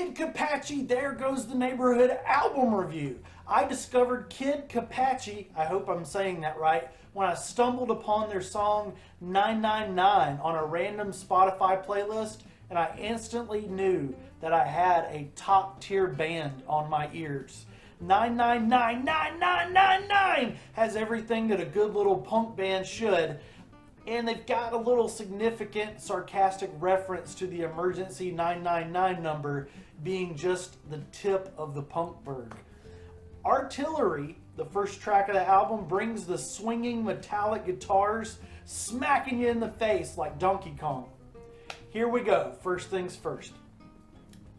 Kid Kapichi, There Goes the Neighborhood album review. I discovered Kid Kapichi, I hope I'm saying that right, when I stumbled upon their song 999 on a random Spotify playlist, and I instantly knew that I had a top tier band on my ears. 9999999 has everything that a good little punk band should, and they've got a little significant sarcastic reference to the emergency 999 number being just the tip of the punk berg. Artillery, the first track of the album, brings the swinging metallic guitars smacking you in the face like Donkey Kong. Here we go, first things first.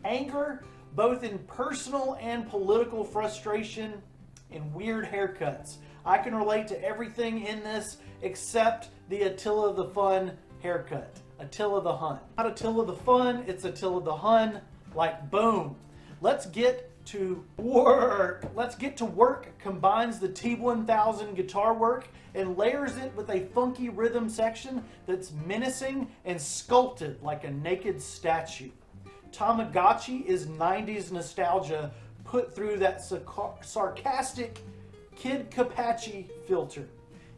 Anger, both in personal and political frustration, and weird haircuts. I can relate to everything in this except the Attila the Fun haircut. Attila the Hun. Not Attila the Fun, it's Attila the Hun. Like boom. Let's get to work. Let's Get to Work combines the T1000 guitar work and layers it with a funky rhythm section that's menacing and sculpted like a naked statue. Tamagotchi is 90s nostalgia put through that sarcastic Kid Kapichi filter.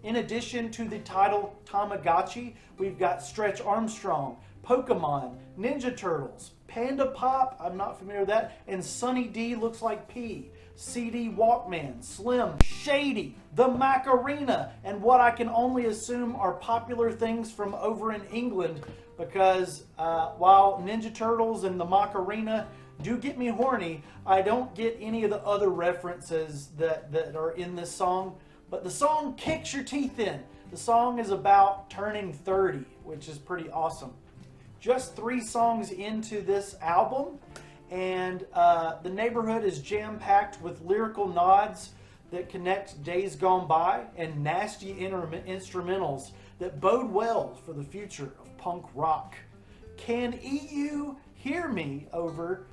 In addition to the title Tamagotchi, we've got Stretch Armstrong, Pokemon, Ninja Turtles, Panda Pop, I'm not familiar with that, and Sunny D Looks Like P, CD Walkman, Slim, Shady, The Macarena, and what I can only assume are popular things from over in England, because while Ninja Turtles and The Macarena do get me horny, I don't get any of the other references that are in this song. But the song kicks your teeth in. The song is about turning 30, which is pretty awesome. Just 3 songs into this album, and The Neighborhood is jam-packed with lyrical nods that connect days gone by and nasty instrumentals that bode well for the future of punk rock. Can EU Hear Me Over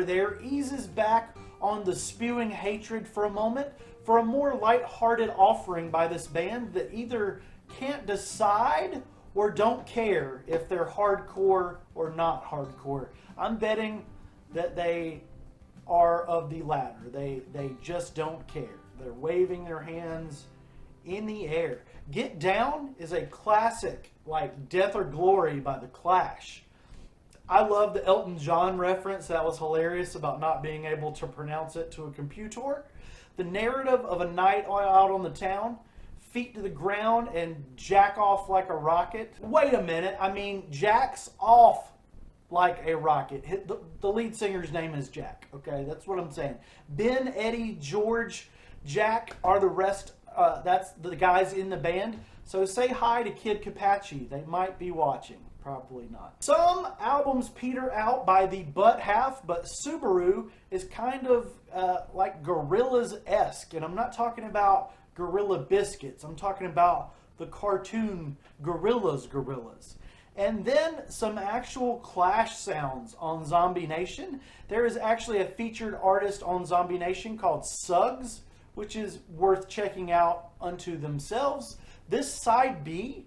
There eases back on the spewing hatred for a moment for a more light-hearted offering by this band that either can't decide or don't care if they're hardcore or not hardcore. I'm betting that they are of the latter. They just don't care. They're waving their hands in the air. Get Down is a classic like Death or Glory by The Clash. I love the Elton John reference. That was hilarious about not being able to pronounce it to a computer. The narrative of a night out on the town, feet to the ground and jack off like a rocket. Wait a minute, I mean jacks off like a rocket. The lead singer's name is Jack, okay? That's what I'm saying. Ben, Eddie, George, Jack are the rest, that's the guys in the band. So say hi to Kid Kapichi. They might be watching. Probably not. Some albums peter out by the butt half, but Subaru is kind of like Gorillaz-esque. And I'm not talking about Gorilla Biscuits. I'm talking about the cartoon Gorillaz. And then some actual Clash sounds on Zombie Nation. There is actually a featured artist on Zombie Nation called Suggs, which is worth checking out unto themselves. This side B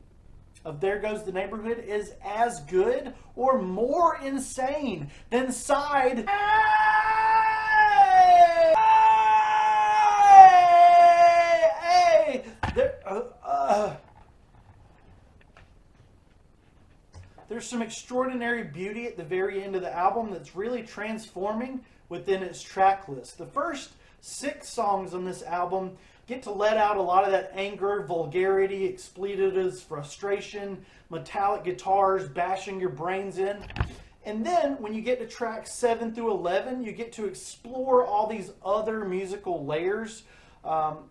of There Goes the Neighborhood is as good or more insane than side A. There's some extraordinary beauty at the very end of the album that's really transforming within its track list. The first 6 songs on this album get to let out a lot of that anger, vulgarity, expletives, frustration, metallic guitars bashing your brains in. And then when you get to tracks 7 through 11, you get to explore all these other musical layers of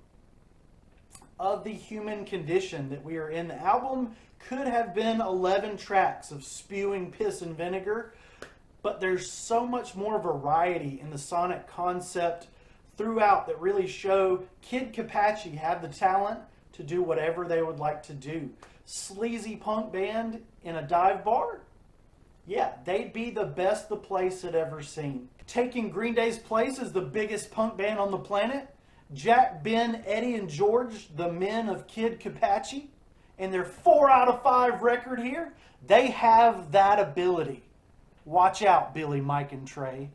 the human condition that we are in. The album could have been 11 tracks of spewing piss and vinegar, but there's so much more variety in the sonic concept throughout that really show Kid Kapichi have the talent to do whatever they would like to do. Sleazy punk band in a dive bar? Yeah, they'd be the best the place had ever seen. Taking Green Day's place as the biggest punk band on the planet, Jack, Ben, Eddie, and George, the men of Kid Kapichi, and their 4 out of 5 record here, they have that ability. Watch out, Billy, Mike, and Trey.